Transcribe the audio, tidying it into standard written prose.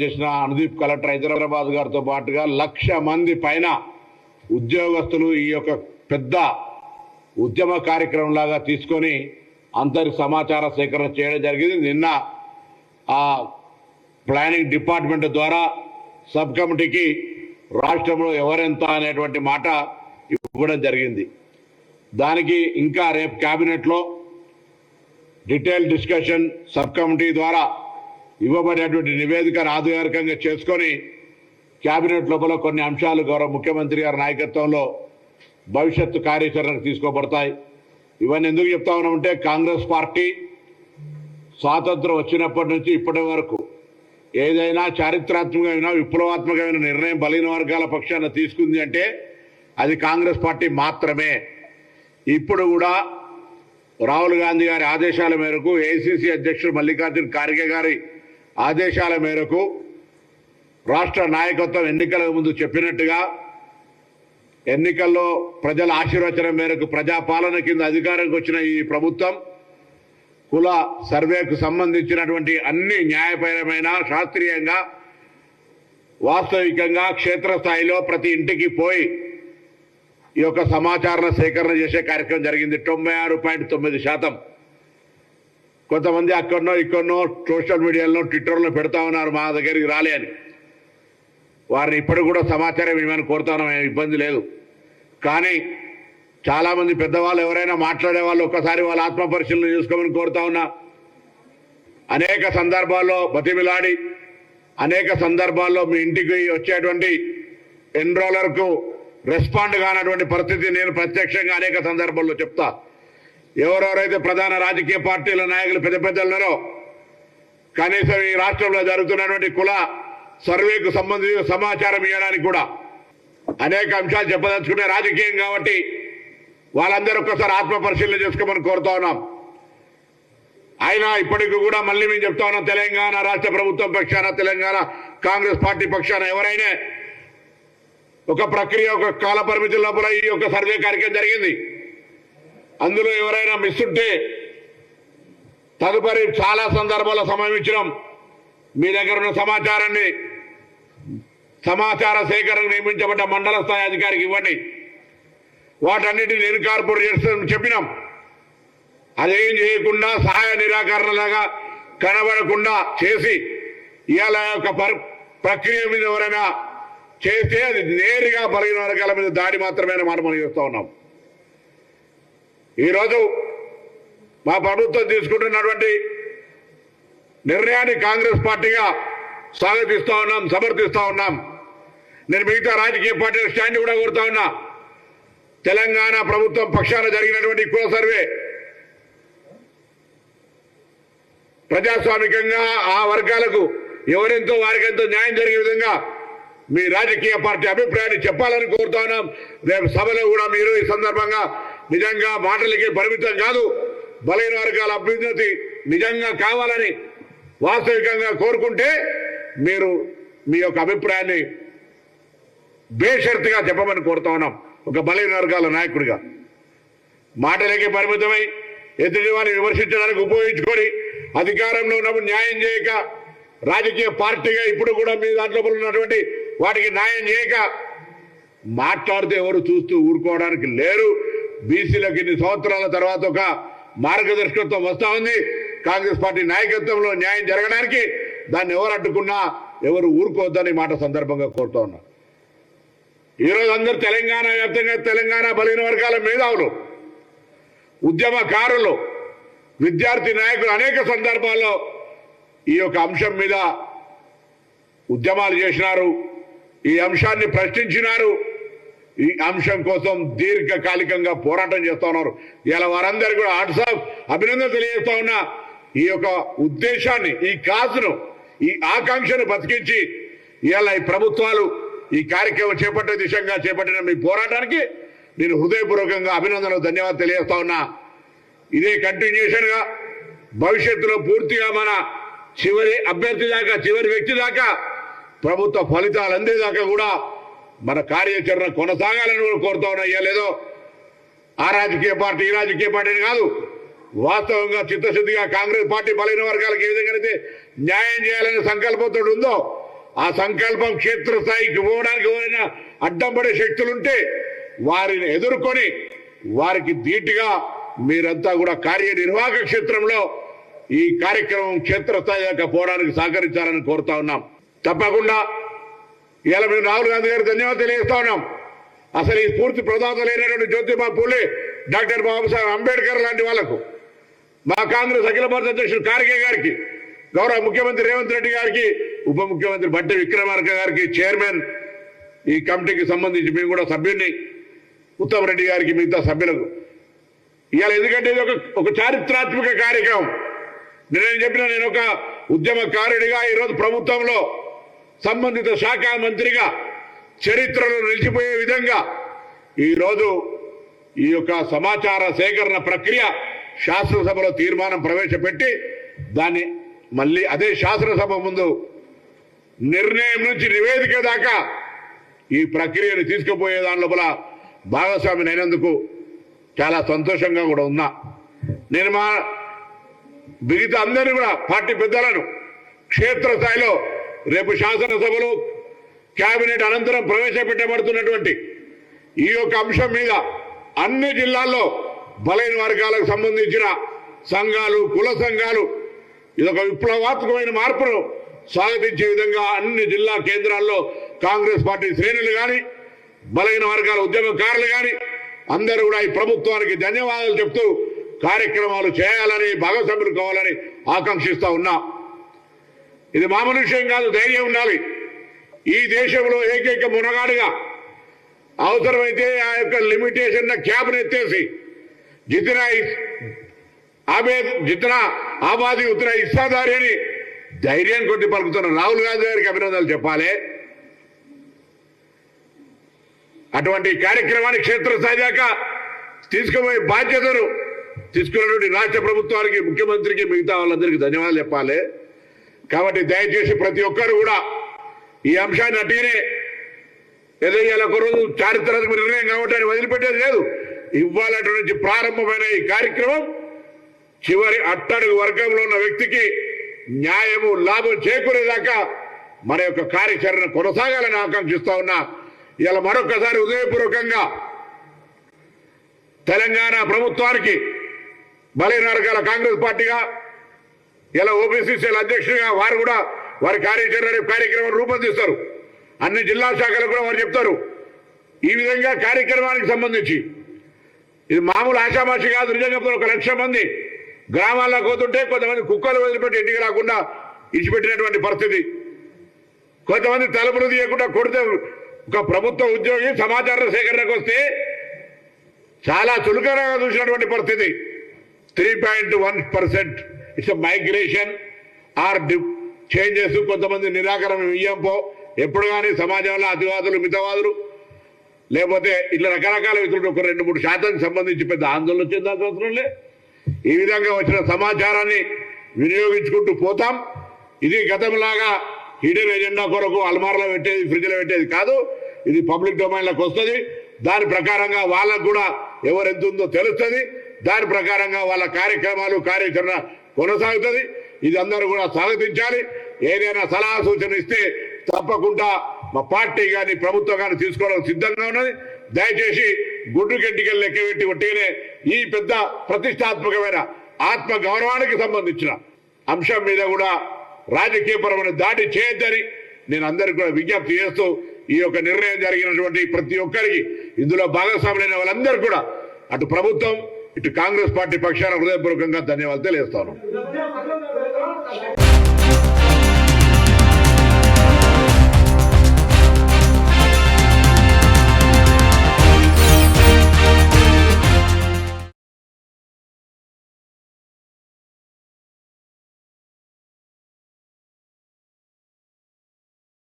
చేసిన అనుదీప్ కలెక్టర్ హైదరాబాద్ గారితో పాటుగా 1,00,000 మంది పైన ఉద్యోగస్తులు ఈ యొక్క పెద్ద ఉద్యమ కార్యక్రమం లాగా తీసుకొని అందరి సమాచార సేకరణ చేయడం జరిగింది. నిన్న ఆ ప్లానింగ్ డిపార్ట్మెంట్ ద్వారా సబ్ కమిటీకి రాష్ట్రంలో ఎవరెంత అనేటువంటి మాట ఇవ్వడం జరిగింది. దానికి ఇంకా రేపు క్యాబినెట్లో డీటెయిల్ డిస్కషన్ సబ్ కమిటీ ద్వారా ఇవ్వబడేటువంటి నివేదికను ఆధారికంగా చేసుకొని క్యాబినెట్ లోపల కొన్ని అంశాలు గౌరవ ముఖ్యమంత్రి గారి నాయకత్వంలో భవిష్యత్తు కార్యాచరణకు తీసుకోబడతాయి. ఇవన్నీ ఎందుకు చెప్తా ఉన్నామంటే కాంగ్రెస్ పార్టీ స్వాతంత్రం వచ్చినప్పటి నుంచి ఇప్పటి వరకు ఏదైనా చారిత్రాత్మకమైన విప్లవాత్మకమైన నిర్ణయం బలహీన వర్గాల పక్షాన తీసుకుంది అంటే అది కాంగ్రెస్ పార్టీ మాత్రమే. ఇప్పుడు కూడా రాహుల్ గాంధీ గారి ఆదేశాల మేరకు ఏఐసిసి అధ్యక్షుడు మల్లికార్జున ఖార్గే గారి ఆదేశాల మేరకు రాష్ట్ర నాయకత్వం ఎన్నికల ముందు చెప్పినట్టుగా ఎన్నికల్లో ప్రజల ఆశీర్వచనం మేరకు ప్రజాపాలన కింద అధికారంకి వచ్చిన ఈ ప్రభుత్వం కుల సర్వేకు సంబంధించినటువంటి అన్ని న్యాయపరమైన శాస్త్రీయంగా వాస్తవికంగా క్షేత్రస్థాయిలో ప్రతి ఇంటికి పోయి ఈ యొక్క సమాచార సేకరణ చేసే కార్యక్రమం జరిగింది. 96.9%. కొంతమంది అక్కడనో ఇక్కడనో సోషల్ మీడియాలో ట్విట్టర్లో పెడతా ఉన్నారు మా దగ్గరికి రాలే అని. వారిని ఇప్పటికి కూడా సమాచారం ఇవ్వమని కోరుతాను, ఇబ్బంది లేదు. కానీ చాలామంది పెద్దవాళ్ళు ఎవరైనా మాట్లాడే వాళ్ళు ఒక్కసారి వాళ్ళ ఆత్మ పరిశీలన చేసుకోమని కోరుతా ఉన్నా. అనేక సందర్భాల్లో బతిమిలాడి అనేక సందర్భాల్లో మీ ఇంటికి వచ్చేటువంటి ఎన్రోలర్కు రెస్పాండ్ కానటువంటి పరిస్థితి నేను ప్రత్యక్షంగా అనేక సందర్భాల్లో చెప్తా. ఎవరెవరైతే ప్రధాన రాజకీయ పార్టీల నాయకులు పెద్ద పెద్దలున్నారో కనీసం ఈ రాష్ట్రంలో జరుగుతున్నటువంటి కుల సర్వేకు సంబంధించిన సమాచారం ఇవ్వడానికి కూడా అనేక అంశాలు చెప్పదలుచుకునే రాజకీయం కాబట్టి వాళ్ళందరూ ఒక్కసారి ఆత్మ పరిశీలన చేసుకోమని కోరుతా ఉన్నాం. అయినా ఇప్పటికి కూడా మళ్ళీ మేము చెప్తా ఉన్నాం, తెలంగాణ రాష్ట్ర ప్రభుత్వం పక్షాన తెలంగాణ కాంగ్రెస్ పార్టీ పక్షాన ఎవరైనా ఒక ప్రక్రియ ఒక కాల పరిమితి లోపల ఈ యొక్క సర్వే కార్యక్రమం జరిగింది. అందులో ఎవరైనా మిస్ ఉంటే తదుపరి చాలా సందర్భాల్లో సమయం ఇచ్చినాం. మీ దగ్గర ఉన్న సమాచారాన్ని సమాచార సేకరణ నియమించబడ్డ మండల స్థాయి అధికారికి ఇవ్వండి. వాటన్నిటిని ఇన్కార్పొరేట్ చేస్తామని చెప్పినాం. అదేం చేయకుండా సహాయ నిరాకరణలాగా కనబడకుండా చేసి ఇవాళ యొక్క ప్రక్రియ మీద ఎవరైనా చేస్తే అది నేరుగా బలహీన వర్గాల మీద దాడి మాత్రమే మాట మనం చేస్తూ ఉన్నాం. ఈరోజు మా ప్రభుత్వం తీసుకుంటున్నటువంటి నిర్ణయాన్ని కాంగ్రెస్ పార్టీగా స్వాగతిస్తూ ఉన్నాం, సమర్థిస్తూ ఉన్నాం. నేను మిగతా రాజకీయ పార్టీల స్టాండ్ కూడా కోరుతా ఉన్నా. తెలంగాణ ప్రభుత్వం పక్షాన జరిగినటువంటి కుల సర్వే ప్రజాస్వామికంగా ఆ వర్గాలకు ఎవరెంతో వారికెంతో న్యాయం జరిగే విధంగా మీ రాజకీయ పార్టీ అభిప్రాయాన్ని చెప్పాలని కోరుతా ఉన్నాం. రేపు సభలో కూడా మీరు ఈ సందర్భంగా నిజంగా మాటలకి పరిమితం కాదు, బలహీన వర్గాల అభ్యున్నతి నిజంగా కావాలని వాస్తవికంగా కోరుకుంటే మీరు మీ యొక్క అభిప్రాయాన్ని బేషరతుగా చెప్పమని కోరుతా ఉన్నాం. ఒక బలహీన వర్గాల నాయకుడిగా మాటలకి పరిమితమై ఎదుటి వారిని విమర్శించడానికి ఉపయోగించుకొని అధికారంలో ఉన్నప్పుడు న్యాయం చేయక రాజకీయ పార్టీగా ఇప్పుడు కూడా మీ దాంట్లో ఉన్నటువంటి వాటికి న్యాయం చేయక మాట్లాడితే ఎవరు చూస్తూ ఊరుకోవడానికి లేరు. బీసీలకు ఇన్ని సంవత్సరాల తర్వాత ఒక మార్గదర్శకత్వం వస్తా ఉంది. కాంగ్రెస్ పార్టీ నాయకత్వంలో న్యాయం జరగడానికి దాన్ని ఎవరు అడ్డుకున్నా ఎవరు ఊరుకోవద్దని మాట సందర్భంగా కోరుతా ఉన్నా. ఈరోజు అందరూ తెలంగాణ వ్యాప్తంగా తెలంగాణ బలహీన వర్గాల మేధావులు, ఉద్యమకారులు, విద్యార్థి నాయకులు అనేక సందర్భాల్లో ఈ యొక్క అంశం మీద ఉద్యమాలు చేసినారు, ఈ అంశాన్ని ప్రశ్నించినారు, ఈ అంశం కోసం దీర్ఘకాలికంగా పోరాటం చేస్తా ఉన్నారు. ఇలా వారందరూ కూడా అభినందన తెలియజేస్తా ఉన్నా. ఈ యొక్క ఉద్దేశాన్ని, ఈ కాజును, ఈ ఆకాంక్షను బతికించి ఇలా ఈ ప్రభుత్వాలు ఈ కార్యక్రమం చేపట్టే దిశగా చేపట్టిన మీ పోరాటానికి నేను హృదయపూర్వకంగా అభినందనలు ధన్యవాదాలు తెలియజేస్తా ఉన్నా. ఇదే కంటిన్యూషన్ గా భవిష్యత్తులో పూర్తిగా మన చివరి అభ్యర్థి దాకా, చివరి వ్యక్తి దాకా ప్రభుత్వ ఫలితాలు అందేదాకా కూడా మన కార్యాచరణ కొనసాగాలని కూడా కోరుతా ఉన్నా. లేదో ఆ రాజకీయ పార్టీ ఈ రాజకీయ పార్టీని కాదు, వాస్తవంగా చిత్తశుద్ధిగా కాంగ్రెస్ పార్టీ బలహీన వర్గాలకు ఏ విధంగా అయితే న్యాయం చేయాలనే సంకల్పంతో ఉందో ఆ సంకల్పం క్షేత్రస్థాయికి పోవడానికి ఎవరైనా అడ్డం పడే శక్తులుంటే వారిని ఎదుర్కొని వారికి ధీటుగా మీరంతా కూడా కార్యనిర్వాహక క్షేత్రంలో ఈ కార్యక్రమం క్షేత్రస్థాయి దాకా పోవడానికి సహకరించాలని కోరుతా ఉన్నాం. తప్పకుండా ఇలా మేము రాహుల్ గాంధీ గారికి ధన్యవాదాలు తెలియజేస్తా ఉన్నాం. అసలు ఈ పూర్తి ప్రదాతలైనటువంటి జ్యోతిబా పూలే, డాక్టర్ బాబాసాహెబ్ అంబేద్కర్ లాంటి వాళ్లకు, మా కాంగ్రెస్ అఖిల భారత అధ్యక్షుడు ఖార్గే గారికి, గౌరవ ముఖ్యమంత్రి రేవంత్ రెడ్డి గారికి, ఉప ముఖ్యమంత్రి భట్టి విక్రమార్క గారికి, చైర్మన్ ఈ కమిటీకి సంబంధించి మేము కూడా సభ్యుడిని, ఉత్తమ్ రెడ్డి గారికి, మిగతా సభ్యులకు ఇవాళ ఎందుకంటే ఇది ఒక చారిత్రాత్మక కార్యక్రమం. నేను చెప్పిన నేను ఒక ఉద్యమకారుడిగా ఈరోజు ప్రభుత్వంలో సంబంధిత శాఖ మంత్రిగా చరిత్రలో నిలిచిపోయే విధంగా ఈరోజు ఈ యొక్క సమాచార సేకరణ ప్రక్రియ శాసనసభలో తీర్మానం ప్రవేశపెట్టి దాన్ని మళ్ళీ అదే శాసనసభ ముందు నిర్ణయం నుంచి నివేదిక దాకా ఈ ప్రక్రియను తీసుకుపోయే దాని లోపల భాగస్వామిని అయినందుకు చాలా సంతోషంగా కూడా ఉన్నా. నేను మా మిగతా అందరినీ కూడా పార్టీ పెద్దలను క్షేత్రస్థాయిలో రేపు శాసనసభలో కేబినెట్ అనంతరం ప్రవేశపెట్టబడుతున్నటువంటి ఈ యొక్క అంశం మీద అన్ని జిల్లాల్లో బలైన వర్గాలకు సంబంధించిన సంఘాలు, కుల సంఘాలు ఇదొక విప్లవాత్మకమైన మార్పును స్వాగతించే విధంగా అన్ని జిల్లా కేంద్రాల్లో కాంగ్రెస్ పార్టీ శ్రేణులు కానీ, బలైన వర్గాల ఉద్యమకారులు కానీ అందరూ కూడా ఈ ప్రభుత్వానికి ధన్యవాదాలు చెప్తూ కార్యక్రమాలు చేయాలని, భాగస్వాములు కావాలని ఆకాంక్షిస్తా ఉన్నా. ఇది మామూలు విషయం కాదు, ధైర్యం ఉండాలి. ఈ దేశంలో ఏకైక మునగాడుగా అవసరమైతే ఆ యొక్క లిమిటేషన్ క్యాబ్ను ఎత్తేసి జితనా ఆబాదీ ఉత్తర ఇస్తాదారి అని ధైర్యం కొద్ది పలుకుతున్న రాహుల్ గాంధీ గారికి అభినందనలు చెప్పాలి. అటువంటి కార్యక్రమాన్ని క్షేత్రస్థాయి దాకా తీసుకుపోయే బాధ్యతను తీసుకున్నటువంటి రాష్ట్ర ప్రభుత్వానికి, ముఖ్యమంత్రికి, మిగతా వాళ్ళందరికీ ధన్యవాదాలు చెప్పాలి. కాబట్టి దయచేసి ప్రతి ఒక్కరు కూడా ఈ అంశాన్ని అట్టినే ఏదో ఇలా ఒక రోజు చారిత్రాత్మక నిర్ణయం కాబట్టి వదిలిపెట్టేది లేదు. ఇవ్వాలటి నుంచి ప్రారంభమైన ఈ కార్యక్రమం చివరి అట్టడుగు వర్గంలో ఉన్న వ్యక్తికి న్యాయము, లాభం చేకూరేదాకా మన యొక్క కార్యాచరణ కొనసాగాలని ఆకాంక్షిస్తా ఉన్నా. ఇలా మరొకసారి హృదయపూర్వకంగా తెలంగాణ ప్రభుత్వానికి, బలైన వర్గాల కాంగ్రెస్ పార్టీగా, ఇలా ఓబీసీసీల అధ్యక్షుడిగా వారు కూడా వారి కార్యాచరణ కార్యక్రమం రూపొందిస్తారు. అన్ని జిల్లా శాఖలు కూడా వారు చెప్తారు. ఈ విధంగా కార్యక్రమానికి సంబంధించి ఇది మామూలు ఆషామాషి కాదు. నిజంగా 1,00,000 మంది గ్రామాల్లోకి పోతుంటే కొంతమంది కుక్కలు వదిలిపెట్టి ఇంటికి రాకుండా ఇచ్చిపెట్టినటువంటి పరిస్థితి, కొంతమంది తలుపులు తీయకుండా కొడితే ఒక ప్రభుత్వ ఉద్యోగి సమాచార సేకరణకు వస్తే చాలా చులకనగా చూసినటువంటి పరిస్థితి. 3.1% ఇట్స్ మైగ్రేషన్ ఆర్ చేంజెస్. కొంతమంది నిరాకరణ ఇయ్యంపో ఎప్పుడు కానీ సమాజంలో అతివాదులు, మితవాదులు, లేకపోతే ఇట్లా రకరకాల వ్యక్తులు ఒక 2-3% సంబంధించి పెద్ద ఆందోళన చెందాల్సిన అవసరం లే. ఈ విధంగా వచ్చిన సమాచారాన్ని వినియోగించుకుంటూ పోతాం. ఇది గతంలాగా హిడెన్ ఎజెండా కొరకు అల్మార్లో పెట్టేది, ఫ్రిడ్జ్లో పెట్టేది కాదు. ఇది పబ్లిక్ డొమైన్లోకి వస్తుంది. దాని ప్రకారంగా వాళ్ళకు కూడా ఎవరు ఎంత ఉందో తెలుస్తుంది. దాని ప్రకారంగా వాళ్ళ కార్యక్రమాలు, కార్యాచరణ కొనసాగుతుంది. ఇది అందరూ కూడా స్వాగతించాలి. ఏదైనా సలహా సూచన ఇస్తే తప్పకుండా మా పార్టీ కానీ, ప్రభుత్వం కానీ తీసుకోవడానికి సిద్ధంగా ఉన్నది. దయచేసి గుడ్డు గట్టికలు లెక్క పెట్టి ఒట్టిగానే ఈ పెద్ద ప్రతిష్టాత్మకమైన ఆత్మ గౌరవానికి సంబంధించిన అంశం మీద కూడా రాజకీయపరమైన దాడి చేయొద్దని నేను అందరికీ కూడా విజ్ఞప్తి చేస్తూ, ఈ యొక్క నిర్ణయం జరిగినటువంటి ప్రతి ఒక్కరికి, ఇందులో భాగస్వాములైన వాళ్ళందరూ కూడా అటు ప్రభుత్వం, ఇటు కాంగ్రెస్ పార్టీ పక్షాన హృదయపూర్వకంగా ధన్యవాదాలు తెలియజేస్తాను.